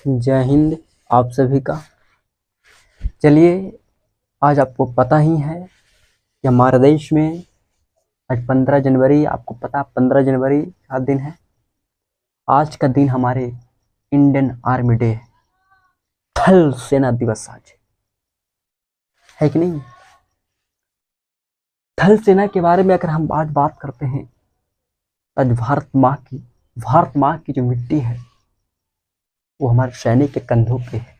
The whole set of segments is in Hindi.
जय हिंद आप सभी का। चलिए, आज आपको पता ही है कि हमारे देश में आज 15 जनवरी, आपको पता 15 जनवरी का दिन है। आज का दिन हमारे इंडियन आर्मी डे है, थल सेना दिवस आज है कि नहीं। थल सेना के बारे में अगर हम आज बात करते हैं, आज भारत माँ की जो मिट्टी है वो हमारे सैनिक के कंधों पे है।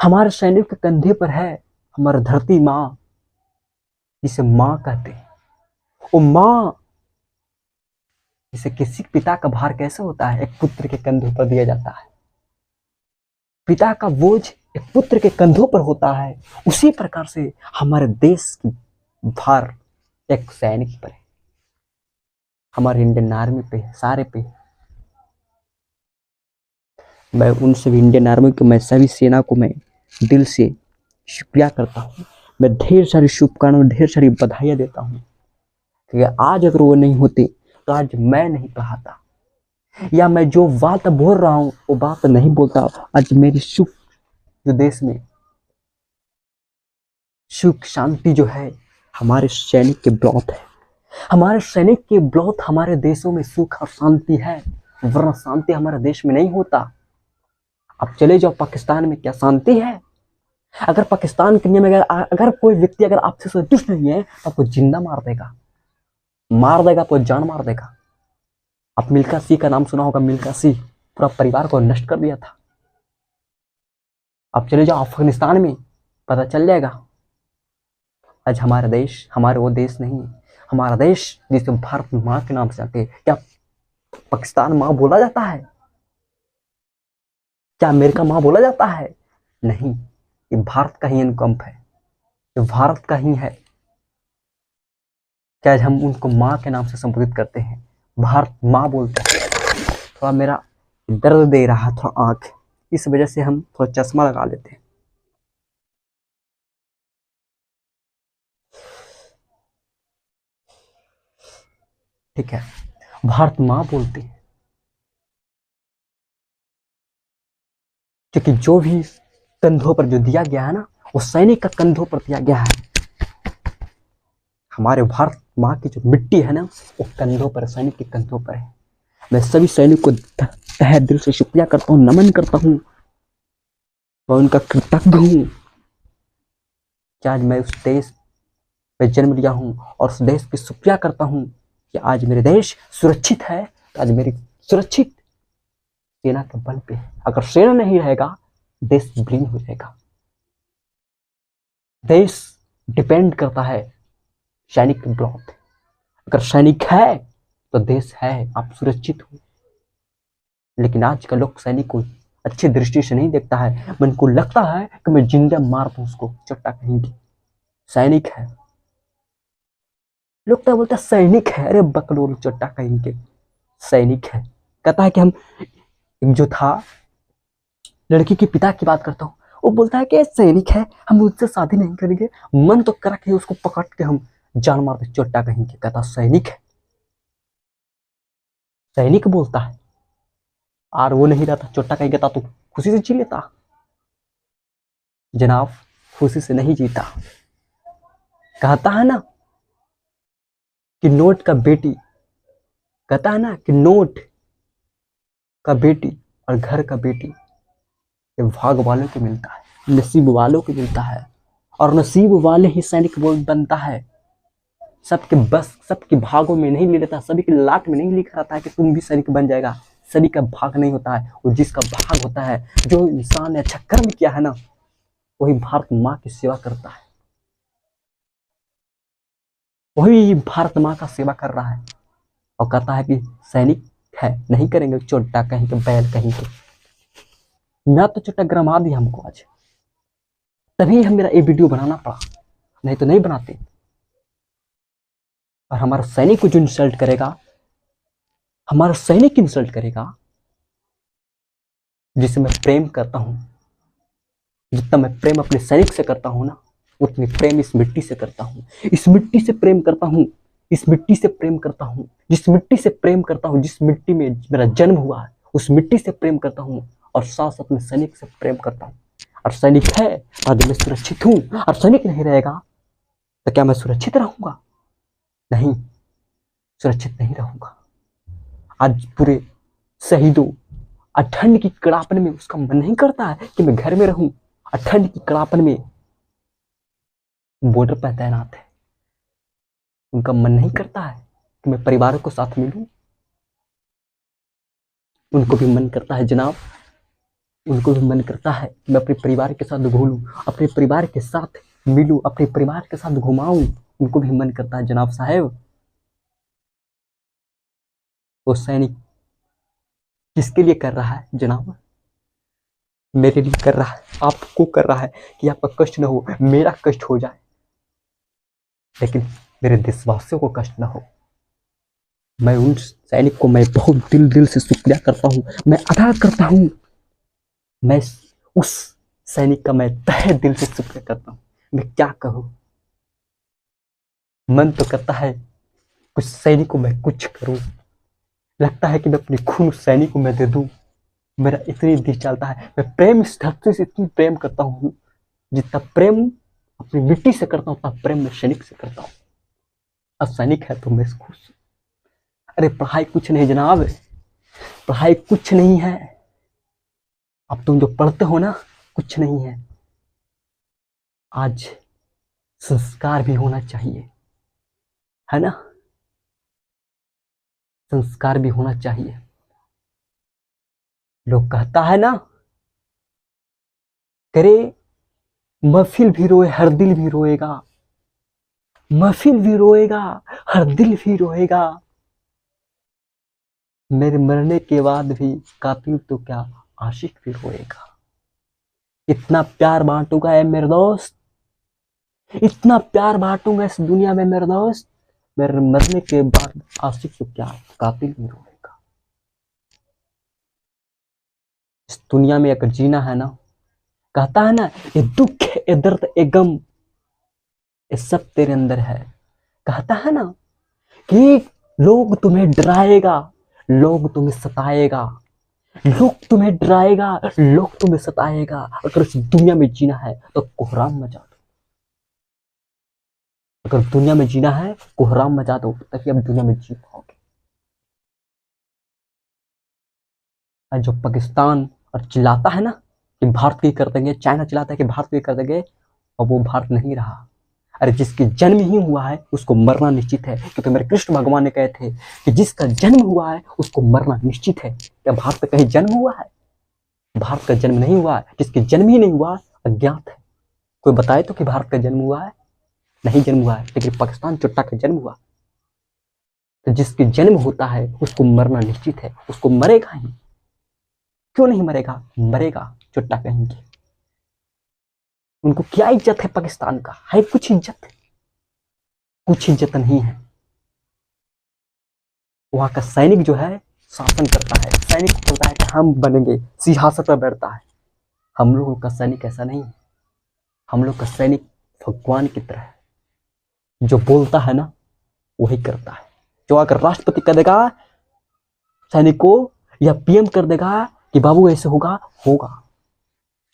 हमारे सैनिक के कंधे पर है हमारी धरती माँ, जिसे माँ कहते हैं। वो माँ, जैसे किसी पिता का भार कैसे होता है, एक पुत्र के कंधों पर दिया जाता है, पिता का बोझ एक पुत्र के कंधों पर होता है, उसी प्रकार से हमारे देश की भार एक सैनिक पर है, हमारे इंडियन आर्मी पे, सारे पे। मैं उन सभी इंडियन आर्मी को, मैं सभी सेना को मैं दिल से शुक्रिया करता हूँ। मैं ढेर सारी शुभकामनाएं, ढेर सारी बधाइयाँ देता हूँ कि आज अगर वो नहीं होते तो आज मैं नहीं पढ़ाता, या मैं जो बात बोल रहा हूँ वो बात नहीं बोलता। आज मेरी सुख जो देश में सुख शांति जो है, हमारे सैनिक के ब्लॉत है। हमारे सैनिक के ब्लॉत हमारे देशों में सुख और शांति है, वरना शांति हमारे देश में नहीं होता। आप चले जाओ पाकिस्तान में, क्या शांति है? अगर पाकिस्तान के नियम में अगर कोई व्यक्ति अगर आपसे संतुष्ट नहीं है तो आपको जिंदा मार देगा, आपको जान मार देगा। आप मिल्खा सिंह का नाम सुना होगा, मिल्खा सिंह पूरा परिवार को नष्ट कर दिया था। आप चले जाओ अफगानिस्तान में, पता चल जाएगा। आज हमारा देश, हमारे वो देश नहीं, हमारा देश जिसे भारत माँ के नाम से आते हैं। क्या पाकिस्तान माँ बोला जाता है? क्या अमेरिका माँ बोला जाता है? नहीं, ये भारत का ही अनुकंप है, ये भारत का ही है। क्या हम उनको माँ के नाम से संबोधित करते हैं, भारत माँ बोलते हैं। थोड़ा मेरा दर्द दे रहा था आंख, इस वजह से हम थोड़ा चश्मा लगा लेते हैं। ठीक है, भारत माँ बोलते हैं क्योंकि जो भी कंधों पर जो दिया गया है ना, वो सैनिक का कंधों पर दिया गया है। हमारे भारत माँ की जो मिट्टी है ना, वो कंधों पर, सैनिक के कंधों पर है। मैं सभी सैनिक को तहे दिल से शुक्रिया करता हूँ, नमन करता हूँ, मैं उनका कृतज्ञ हूँ कि आज मैं उस देश में जन्म लिया हूँ और उस देश की शुक्रिया करता हूँ कि आज मेरे देश सुरक्षित है। तो आज मेरी सुरक्षित सेना के बल पे है। अगर सेना नहीं रहेगा, देश विलीन हो जाएगा। देश डिपेंड करता है सैनिक के ब्लॉक। अगर सैनिक है तो देश है, आप सुरक्षित हो। लेकिन आज का लोग सैनिक को अच्छी दृष्टि से नहीं देखता है। मन को लगता है कि मैं जिंदा मार दूं उसको, चट्टा कहीं की। सैनिक है, लोग तो बोलता सैनिक है, अरे बकलोल चट्टा कहीं के, सैनिक है। कहता है कि हम, जो था लड़की के पिता की बात करता हूँ, वो बोलता है कि सैनिक है, हम उससे शादी नहीं करेंगे। मन तो करा कि उसको पकड़ के हम जान मार दे, चोटा कहीं के। कहता सैनिक है, सैनिक बोलता है। और वो नहीं रहता, चोटा कहीं कहता तो खुशी से जी लेता। जनाब, खुशी से नहीं जीता। कहता है ना कि नोट का बेटी, कहता है ना कि नोट का बेटी और घर का बेटी ये भाग वालों को मिलता है, नसीब वालों को मिलता है। और नसीब वाले ही सैनिक बनता है। सबके बस, सबके भागों में नहीं ले लेता, सभी के लाट में नहीं लिखा रहता है कि तुम भी सैनिक बन जाएगा। सभी का भाग नहीं होता है, वो जिसका भाग होता है, जो इंसान ने अच्छा कर्म किया है ना, वही भारत माँ की सेवा करता है, वही भारत माँ का सेवा कर रहा है। और कहता है कि सैनिक है, नहीं करेंगे, चोटा कहीं के, बैल कहीं के। मैं तो चोटा गरमा दिया हमको आज, तभी हम मेरा ये वीडियो बनाना पड़ा, नहीं तो नहीं बनाते। और हमारा सैनिक को जो इंसल्ट करेगा, हमारा सैनिक इंसल्ट करेगा जिसे मैं प्रेम करता हूं, जितना मैं प्रेम अपने सैनिक से करता हूं ना, उतनी प्रेम इस मिट्टी से करता हूं। इस मिट्टी से प्रेम करता हूं, इस मिट्टी से प्रेम करता हूं, जिस मिट्टी से प्रेम करता हूं, जिस मिट्टी में मेरा जन्म हुआ है, उस मिट्टी से प्रेम करता हूं। और साथ साथ में सैनिक से प्रेम करता हूँ। और सैनिक है और मैं सुरक्षित हूँ, और सैनिक नहीं रहेगा तो क्या मैं सुरक्षित रहूंगा? नहीं, सुरक्षित नहीं रहूंगा। आज पूरे शहीदों, और ठंड की कड़ापन में उसका मन नहीं करता है कि मैं घर में रहूं। और ठंड की कड़ापन में बॉर्डर पर तैनात है, उनका मन नहीं करता है कि मैं परिवार को साथ मिलूं। उनको भी मन करता है जनाब, उनको भी मन करता है कि मैं अपने परिवार के साथ घूमूं, अपने परिवार के साथ मिलूं, अपने परिवार के साथ घुमाऊं। उनको भी मन करता है जनाब साहब। वो सैनिक किसके लिए कर रहा है जनाब? मेरे लिए कर रहा है, आपको कर रहा है कि आपका कष्ट न हो, मेरा कष्ट हो जाए, लेकिन मेरे देशवासियों को कष्ट न हो। मैं उन सैनिक को मैं बहुत दिल दिल से शुक्रिया करता हूँ, मैं अदा करता हूँ। मैं उस सैनिक का मैं तहे दिल से शुक्रिया करता हूँ। मैं क्या कहूँ, मन तो करता है कुछ सैनिक को मैं कुछ करूँ, लगता है कि मैं अपनी खून सैनिक को मैं दे दूँ। मेरा इतनी दिल चलता है, मैं प्रेम इस धरती से इतनी प्रेम करता हूँ, जितना प्रेम अपनी मिट्टी से करता हूँ उतना प्रेम मैं सैनिक से करता हूँ। अब सैनिक है तो मैं खुश हूँ। अरे पढ़ाई कुछ नहीं जनाब, पढ़ाई कुछ नहीं है। अब तुम जो पढ़ते हो ना, कुछ नहीं है। आज संस्कार भी होना चाहिए, है ना? संस्कार भी होना चाहिए। लोग कहता है ना, करे महफिल भी रोए हर दिल भी रोएगा, महफिल भी रोएगा हर दिल भी रोएगा। मेरे मरने के बाद भी कातिल तो क्या आशिक भी रोएगा। इतना प्यार बांटूंगा है मेरे दोस्त, इतना प्यार बांटूंगा इस दुनिया में मेरे दोस्त, मेरे मरने के बाद आशिक तो क्या कातिल भी रोएगा। इस दुनिया में अगर जीना है ना, कहता है ना, ये दुख ये दर्द ये गम ये सब तेरे अंदर है। कहता है ना कि लोग तुम्हें डराएगा, लोग तुम्हें सताएगा, लोग तुम्हें डराएगा, लोग तुम्हें सताएगा। अगर इस दुनिया में जीना है तो कोहराम मचा दो। अगर दुनिया में जीना है कोहराम मचा दो, ताकि अब दुनिया में जी पाओगे। जो पाकिस्तान और चिल्लाता है ना कि भारत की कर देंगे, चाइना चिल्लाता है कि भारत की कर देंगे, और वो भारत नहीं रहा। अरे जिसके जन्म ही हुआ है उसको मरना निश्चित है, क्योंकि मेरे कृष्ण भगवान ने कहे थे कि जिसका जन्म हुआ है उसको मरना निश्चित है। क्या भारत का कहीं जन्म हुआ है? भारत का जन्म नहीं हुआ है। जिसके जन्म ही नहीं हुआ अज्ञात है। कोई बताए तो कि भारत का जन्म हुआ है? नहीं जन्म हुआ है, लेकिन पाकिस्तान चुट्टा का जन्म हुआ। तो जिसके जन्म होता है उसको मरना निश्चित है, उसको मरेगा ही। क्यों नहीं मरेगा? मरेगा, चुट्टा कहेंगे। उनको क्या इज्जत है पाकिस्तान का? है कुछ इज्जत? कुछ इज्जत नहीं है। वहां का सैनिक जो है शासन करता है, सैनिक बोलता है कि हम बनेंगे, सिंहासन पर बैठता है। हम लोगों का सैनिक ऐसा नहीं है। हम लोग का सैनिक भगवान की तरह है, जो बोलता है ना वही करता है। जो अगर राष्ट्रपति कर देगा सैनिक को, या पीएम कर देगा कि बाबू ऐसे होगा, होगा।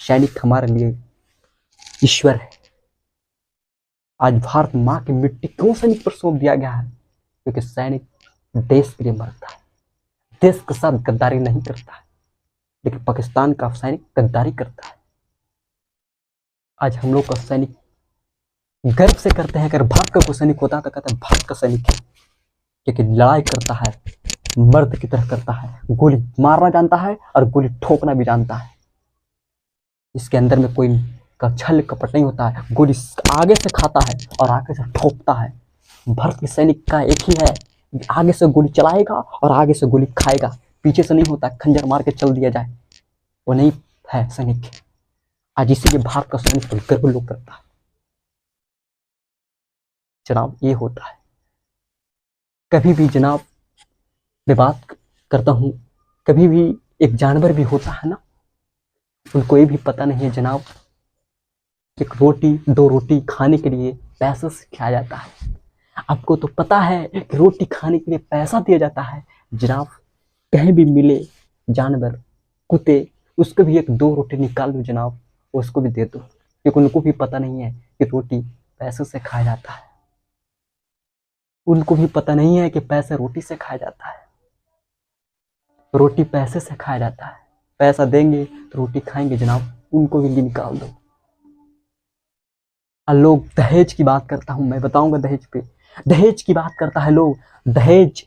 सैनिक हमारे लिए ईश्वर है। आज भारत माँ की मिट्टी क्यों सैनिक पर सौंप दिया गया है? क्योंकि सैनिक देश के लिए मरता है, देश के साथ गद्दारी नहीं करता है। लेकिन पाकिस्तान का सैनिक गद्दारी करता है। आज हम लोग का सैनिक गर्व से करते हैं, अगर भारत का कोई सैनिक होता तो कहता है भारत का सैनिक है, क्योंकि लड़ाई करता है मर्द की तरह करता है, गोली मारना जानता है और गोली ठोकना भी जानता है। इसके अंदर में कोई का छल कपट नहीं होता है। गोली आगे से खाता है और आगे से ठोकता है। भारत के सैनिक का एक ही है, आगे से गोली चलाएगा और आगे से गोली खाएगा, पीछे से नहीं होता खंजर मार के चल दिया जाए, वो नहीं है सैनिक। आज इसीलिए भारत का सैनिक पर गर्व लोग करता है जनाब, ये होता है। कभी भी जनाब मैं बात करता हूँ, कभी भी एक जानवर भी होता है ना, उनको ये भी पता नहीं है जनाब, एक रोटी दो रोटी खाने के लिए पैसा से खाया जाता है। आपको तो पता है कि रोटी खाने के लिए पैसा दिया जाता है जनाब। कहीं भी मिले जानवर, कुत्ते, उसको भी एक दो रोटी निकाल दो जनाब, उसको भी दे दो, क्योंकि उनको भी पता नहीं है कि रोटी पैसे से खाया जाता है। उनको भी पता नहीं है कि पैसा रोटी से खाया जाता है, रोटी पैसे से खाया जाता है। पैसा देंगे तो रोटी खाएंगे जनाब, उनको भी निकाल दो। लोग दहेज की बात करता हूं, मैं बताऊंगा दहेज पे, दहेज की बात करता है लोग, दहेज।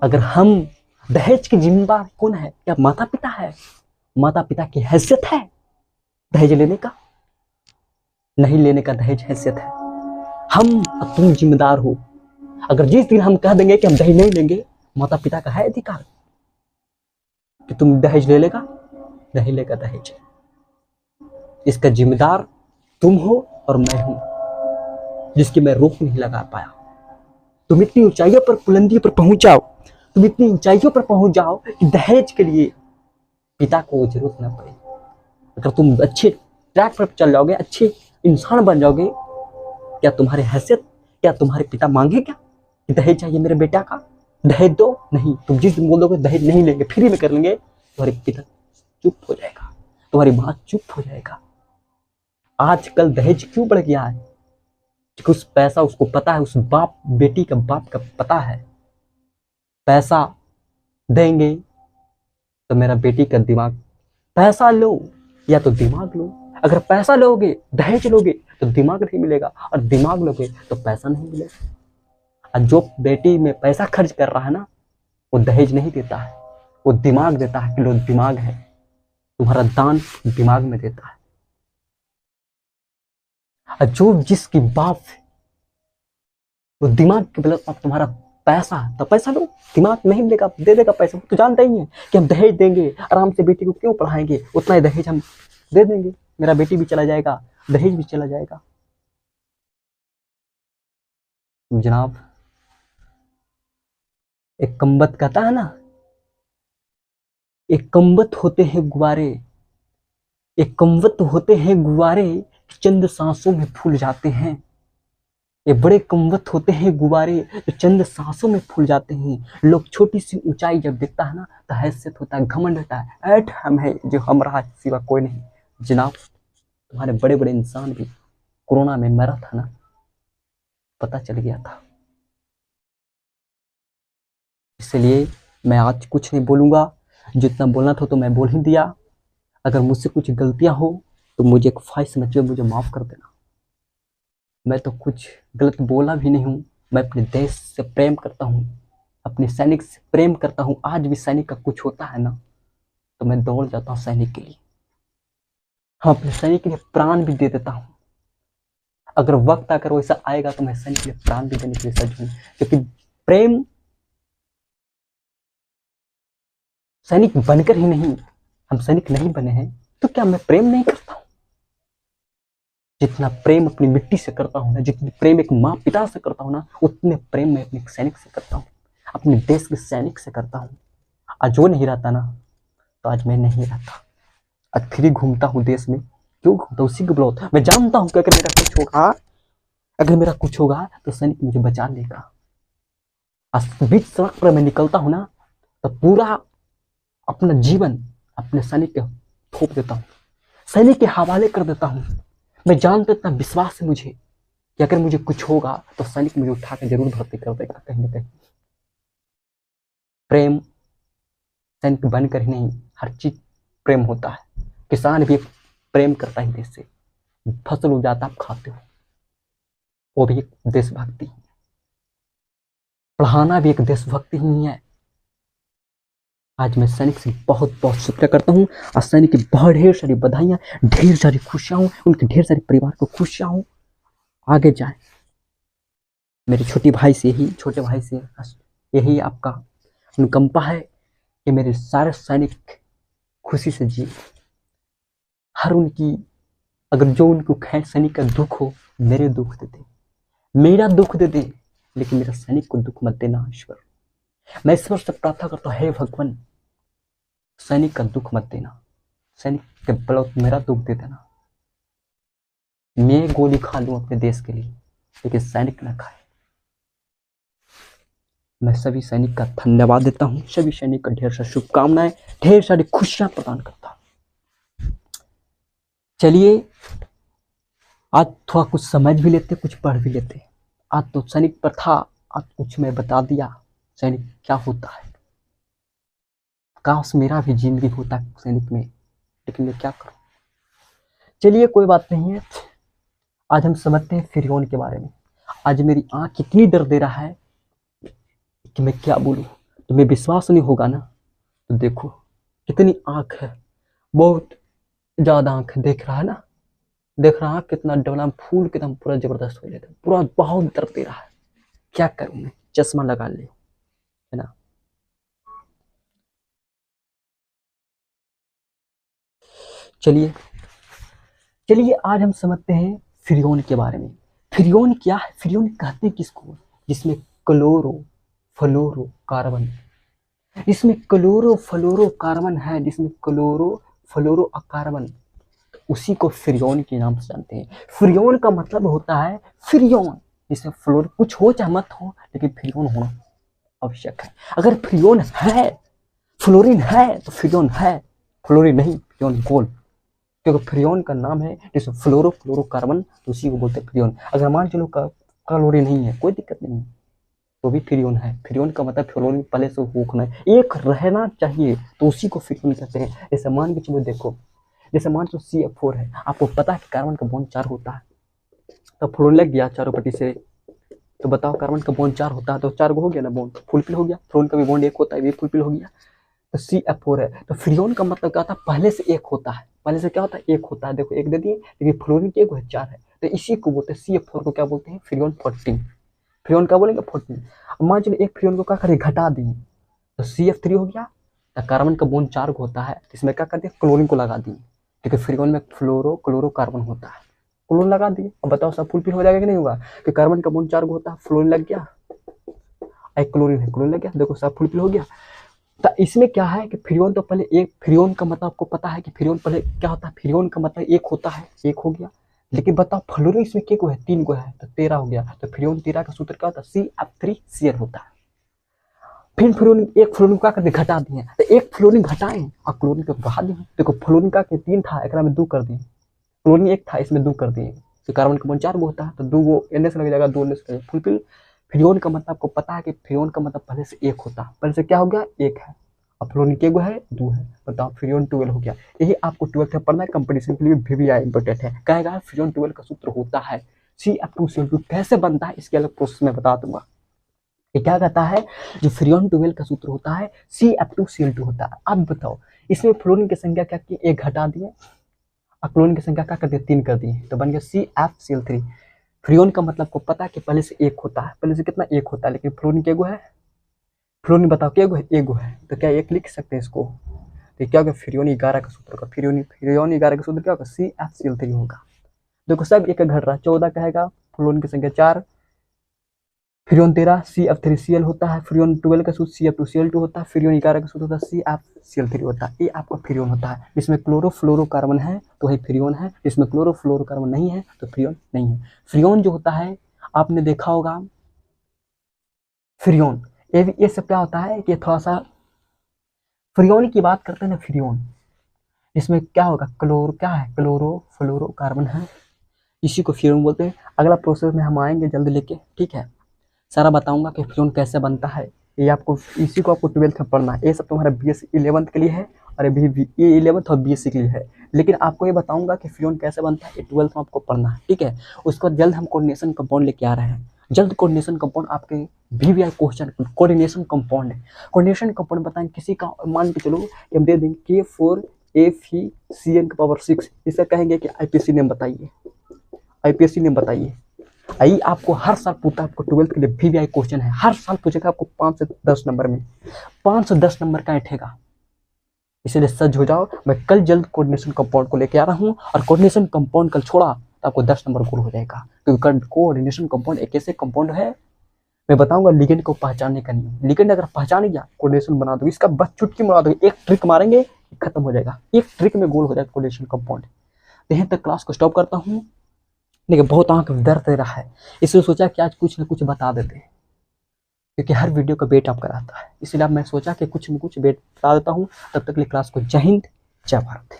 अगर हम दहेज के जिम्मेदार कौन है? क्या माता पिता है? माता पिता की हैसियत है दहेज लेने का? नहीं लेने का दहेज हैसियत है। हम तुम जिम्मेदार हो। अगर जिस दिन हम कह देंगे कि हम दहेज नहीं लेंगे, माता पिता का है अधिकार कि तुम दहेज ले लेगा, नहीं लेगा दहेज। इसका जिम्मेदार तुम हो और मैं हूं, जिसकी मैं रोक नहीं लगा पाया। तुम इतनी ऊंचाइयों पर, बुलंदियों पर पहुंच जाओ, तुम इतनी ऊंचाइयों पर पहुंच जाओ कि दहेज के लिए पिता को जरूरत ना पड़े। अगर तुम अच्छे ट्रैक पर चल जाओगे, अच्छे इंसान बन जाओगे, क्या तुम्हारी हैसियत, क्या तुम्हारे पिता मांगे क्या कि दहेज चाहिए मेरे बेटा का, दहेज दो? नहीं। तुम जिस दिन बोलोगे दहेज नहीं लेंगे, फ्री में कर लेंगे, तुम्हारे पिता चुप हो जाएगा, तुम्हारी माँ चुप हो जाएगा। आजकल दहेज क्यों बढ़ गया है? क्योंकि उस पैसा उसको पता है, उस बाप बेटी का बाप का पता है, पैसा देंगे तो मेरा बेटी का दिमाग, पैसा लो या तो दिमाग लो। अगर पैसा लोगे, दहेज लोगे तो दिमाग नहीं मिलेगा, और दिमाग लोगे तो पैसा नहीं मिलेगा। और जो बेटी में पैसा खर्च कर रहा है ना, वो दहेज नहीं देता है, वो दिमाग देता है कि लो दिमाग है, तुम्हारा दान दिमाग में देता है। और जो जिसकी बाप है, वो दिमाग के बल पर तुम्हारा पैसा, तो पैसा लो, दिमाग नहीं मिलेगा, दे देगा पैसा। तो जानते ही है कि हम दहेज देंगे, आराम से बेटी को क्यों पढ़ाएंगे, उतना ही दहेज हम दे देंगे, मेरा बेटी भी चला जाएगा, दहेज भी चला जाएगा। जनाब, एक कम्बत कहता है ना, एक कम्बत होते हैं गुब्बारे, एक कम्बत होते हैं गुब्बारे, चंद सांसों में फूल जाते हैं। ये बड़े कम्बत होते हैं गुब्बारे जो चंद सांसों में फूल जाते हैं। लोग छोटी सी ऊंचाई जब देखता है ना, तो हैसियत होता है, घमंड होता है, ऐठ हम है जो हम रहा सिवा कोई नहीं। जनाब, तुम्हारे बड़े बड़े इंसान भी कोरोना में मरा था ना, पता चल गया था। इसलिए मैं आज कुछ नहीं बोलूंगा, जितना बोलना था तो मैं बोल ही दिया। अगर मुझसे कुछ गलतियां हो तो मुझे एक ख्वाहिश समझिए, मुझे माफ कर देना। मैं तो कुछ गलत बोला भी नहीं हूँ। मैं अपने देश से प्रेम करता हूँ, अपने सैनिक से प्रेम करता हूँ। आज भी सैनिक का कुछ होता है ना, तो मैं दौड़ जाता हूँ सैनिक के लिए। हाँ, अपने सैनिक के लिए प्राण भी दे देता हूँ। अगर वक्त आकर वैसा आएगा तो मैं सैनिक के लिए प्राण भी देने के लिए सज्ज हूँ, क्योंकि प्रेम सैनिक बनकर ही नहीं, हम सैनिक नहीं बने हैं तो क्या मैं प्रेम नहीं करता हूँ? जितना प्रेम अपनी मिट्टी से करता हूँ ना, जितनी प्रेम एक माँ पिता से करता हूँ ना, उतने प्रेम मैं अपने सैनिक से करता हूँ, अपने देश के सैनिक से करता हूँ। आज वो नहीं रहता ना, तो आज मैं नहीं रहता। आज फ्री घूमता हूँ देश में, क्यों घूमता? उसी के बलौत। मैं जानता हूँ कि अगर मेरा कुछ होगा, अगर मेरा कुछ होगा तो सैनिक मुझे बचा लेगा। आज बीच सड़क पर मैं निकलता हूँ ना, तो पूरा अपना जीवन अपने सैनिक के थोप देता हूँ, सैनिक के हवाले कर देता हूँ। मैं जानता, इतना विश्वास है मुझे कि अगर मुझे कुछ होगा तो सैनिक मुझे उठा के जरूर भर्ती कर देगा कहीं ना कहीं। प्रेम सैनिक बनकर ही नहीं, हर चीज प्रेम होता है। किसान भी प्रेम करता है देश से, फसल उगाता आप खाते हो, वो भी एक देशभक्ति। पढ़ाना भी एक देशभक्ति ही है। आज मैं सैनिक से बहुत बहुत शुक्रिया करता हूँ, और सैनिक की बहुत ढेर सारी बधाइयाँ, ढेर सारी खुशियाँ हूँ, उनके ढेर सारे परिवार को खुशियाँ हूँ। आगे जाए, मेरे छोटे भाई से यही आपका अनुकंपा है कि मेरे सारे सैनिक खुशी से जिए। हर उनकी, अगर जो उनको खैर सैनिक का दुख हो, मेरे दुख दे दे, मेरा दुख दे दे, लेकिन मेरा सैनिक को दुख मत देना ईश्वर। मैं ईश्वर से प्रार्थना करता हूँ, हे भगवान, सैनिक का दुख मत देना, सैनिक के बलौत मेरा दुख दे देना। मैं गोली खा लूं अपने देश के लिए, लेकिन सैनिक ना खाए। मैं सभी सैनिक का धन्यवाद देता हूँ, सभी सैनिक का ढेर सारी शुभकामनाएं, ढेर सारी खुशियां प्रदान करता हूँ। चलिए आज थोड़ा कुछ समझ भी लेते, कुछ पढ़ भी लेते। आज तो सैनिक पर था, आज कुछ मैं बता दिया सैनिक क्या होता है। काश मेरा भी जिंदगी होता सैनिक में, लेकिन मैं क्या करूं। चलिए कोई बात नहीं है, आज हम समझते हैं फिरौन के बारे में। आज मेरी आंख इतनी डर दे रहा है कि मैं क्या बोलूं। तुम्हें विश्वास नहीं होगा ना, तो देखो कितनी आंख है, बहुत ज्यादा आंख है, देख रहा है ना, देख रहा है कितना डबला फूल के एकदम पूरा जबरदस्त हो जाता है, पूरा बहुत दर्द दे रहा है। क्या करूं मैं, चश्मा लगा ले, है ना। चलिए चलिए आज हम समझते हैं फिरौन के बारे में। फिरौन क्या है, फिरौन कहते हैं किसको, जिसमें क्लोरो फ्लोरो कार्बन, इसमें क्लोरो फ्लोरो कार्बन है, जिसमें क्लोरो फ्लोरो कार्बन, उसी को फिरौन के नाम से जानते हैं। फिरौन का मतलब होता है फिरौन, जिसमें फ्लोर कुछ हो चाहे मत हो, लेकिन फिरौन होना आवश्यक है। अगर फिरौन है, फ्लोरीन है तो फिरौन है, फ्लोरीन नहीं फिरौन गोल, क्योंकि फ्रियोन का नाम है जिसमें फ्लोरो फ्लोरो कार्बन, तो उसी को बोलते हैं फ्रियोन। अगर मान चलो क्लोरीन नहीं है, कोई दिक्कत नहीं, तो भी फ्रियोन है। फ्रियोन का मतलब फ्लोरीन पहले से होना है, एक रहना चाहिए, तो उसी को फ्रियोन कहते हैं। जैसे मान के चलो, देखो जैसे मान चलो CF4 है, आपको पता है कि कार्बन का बॉन्ड 4 होता है, तो फ्लोरीन लग गया चारों पट्टी से, तो बताओ कार्बन का बॉन्ड 4 होता है, तो 4 को हो गया ना बॉन्ड, फुलफिल हो गया। फ्लोरीन का भी बॉन्ड 1 होता है, ये फुलफिल हो गया। तो CF4 है, तो फ्रियोन का मतलब क्या होता है, पहले से एक होता है, पहले से क्या होता है, एक होता है। देखो एक दे दिए, लेकिन फ्लोरीन की एक है 4 है, तो इसी को बोलते हैं CF4 को क्या बोलते हैं, फ्रियोन 14। फ्रियोन क्या बोलेंगे, 14। अब मान चलो एक फ्रियोन को क्या करें, घटा दिए, तो CF3 हो गया। तो कार्बन का बॉन्ड 4 को होता है, इसमें क्या कर दिया, क्लोरीन को लगा दिए, क्योंकि फ्रियोन में फ्लोरो क्लोरो कार्बन होता है, क्लोरीन लगा दिए। अब बताओ सब फुलफिल हो जाएगा कि नहीं होगा, कि कार्बन का बॉन्ड 4 को होता है, फ्लोरीन लग गया, एक क्लोरीन है, क्लोरीन लग गया, देखो सब फुलफिल हो गया। तो इसमें क्या है कि फ्रियोन तो पहले एक, फ्रियोन का मतलब आपको पता है कि फ्रियोन पहले क्या होता है, फ्रियोन का मतलब एक होता है, एक हो गया। लेकिन बताओ फ्लोरीन इसमें क्या को है, 3 को है, तो 13 हो गया। तो फ्रियोन 13 का सूत्र क्या होता है, CF3Cl होता है। फिर फ्लोरीन, एक फ्लोरीन का करके घटा दिए, तो एक फ्लोरीन घटाएं और क्लोरीन को बढ़ा दिए। देखो फ्लोरीन का 3 था, एक में 2 कर दिए, क्लोरीन 1 था, इसमें 2 कर दिए, तो कार्बन का बॉन्ड 4 को होता है, तो 2 को NH लग जाएगा, 2 NH फुलफिल। फ्रियोन का मतलब आपको पता है कि फ्रियोन का मतलब पहले से एक होता है, पहले से क्या हो गया, एक है, और फ्लोरीन के है 2 है, बताओ फ्रियोन 12 हो गया। यही आपको 12th में पढ़ना है, कंपटीशन के लिए VVI इंपॉर्टेंट है। कहेगा फ्रियोन 12 का सूत्र होता है CF2Cl2, कैसे बनता है इसके अलग प्रोसेस में बता दूंगा। ये क्या कहता है, जो फ्रियोन 12 का सूत्र होता है CF2Cl2 होता है। अब बताओ इसमें फ्लोरीन की संख्या क्या की, एक घटा दिए, और क्लोरीन की संख्या क्या कर दिए, 3 कर दिए, तो बन गया CFCl3। फ्रियोन का मतलब को पता है कि पहले से एक होता है, पहले से कितना, एक होता है, लेकिन फ्लोरीन के है, फ्लोरीन बताओ क्या है, एगो है, तो क्या एक लिख सकते हैं इसको, तो क्या होगा, फ्रियोन 11 का सूत्र का, फ्रियोन 11 का सूत्र क्या होगा, CFCl3 होगा। देखो सब एक घट रहा है, 14 कहेगा, फ्लोरीन की संख्या 4, फ्रियोन 13 CF3Cl होता है, फ्रियोन 12 का सूत्र CF2Cl2 होता है, फ्रियोन 11 का सूत्र होता है CFCl3 होता है। ये आपका फ्रियोन होता है, जिसमें क्लोरो फ्लोरो कार्बन है तो वही फ्रियोन है, जिसमें क्लोरो फ्लोरो कार्बन नहीं है तो फ्रियोन नहीं है। फ्रियोन जो होता है आपने देखा होगा, फ्रियोन ये सब क्या होता है कि थोड़ा सा फ्रियोन की बात करते हैं ना, फ्रियोन इसमें क्या होगा, क्लोर क्या है, क्लोरो फ्लोरो कार्बन है, इसी को फ्रियोन बोलते हैं। अगला प्रोसेस में हम आएंगे जल्दी लेके, ठीक है, सारा बताऊंगा कि फ्रियोन कैसे बनता है। ये आपको, इसी को आपको 12th में पढ़ना है, ये सब तुम्हारा BSc 11th के लिए है, और ये 11th और BSc के लिए है। लेकिन आपको ये बताऊंगा कि फ्रियोन कैसे बनता है, ये 12th में आपको पढ़ना है, ठीक है। उसके बाद जल्द हम कोऑर्डिनेशन कंपाउंड लेके आ रहे हैं, जल्द कोऑर्डिनेशन कंपाउंड आपके VVI क्वेश्चन, कोऑर्डिनेशन कंपाउंड है। कोऑर्डिनेशन कंपाउंड बताएं किसी का, मान के चलो हम दे देंगे K4FeCN⁶, इसे कहेंगे कि IPSc नेम बताइए, IPSc नेम बताइए। आई आपको हर साल पूछता है, आपको 12th के लिए VVI क्वेश्चन है, हर साल पूछेगा आपको 5 से 10 नंबर में, 5 से 10 नंबर का बैठेगा। इसलिए सज हो जाओ, मैं कल जल्द कोऑर्डिनेशन कंपाउंड को लेके आ रहा हूँ, और कोऑर्डिनेशन कंपाउंड कल छोड़ा तो आपको 10 नंबर गोल हो जाएगा, क्योंकि कोऑर्डिनेशन कंपाउंड एक ऐसे कंपाउंड है, मैं बताऊंगा लिगेंड को पहचानने का नियम। लिगेंड अगर पहचान गया, कोऑर्डिनेशन बना दो, इसका बस चुटकी मार दो, एक ट्रिक मारेंगे खत्म हो जाएगा, एक ट्रिक में गोल हो जाएगा कोऑर्डिनेशन कंपाउंड। यहीं तक क्लास को स्टॉप करता हूँ, लेकिन बहुत आंख में दर्द दे रहा है, इसलिए सोचा कि आज कुछ न कुछ बता देते हैं। क्योंकि हर वीडियो का वेट आपका रहता है, इसलिए अब मैं सोचा कि कुछ न कुछ वेट बता देता हूँ। तब तक के लिए क्लास को जय हिंद, जय भारत।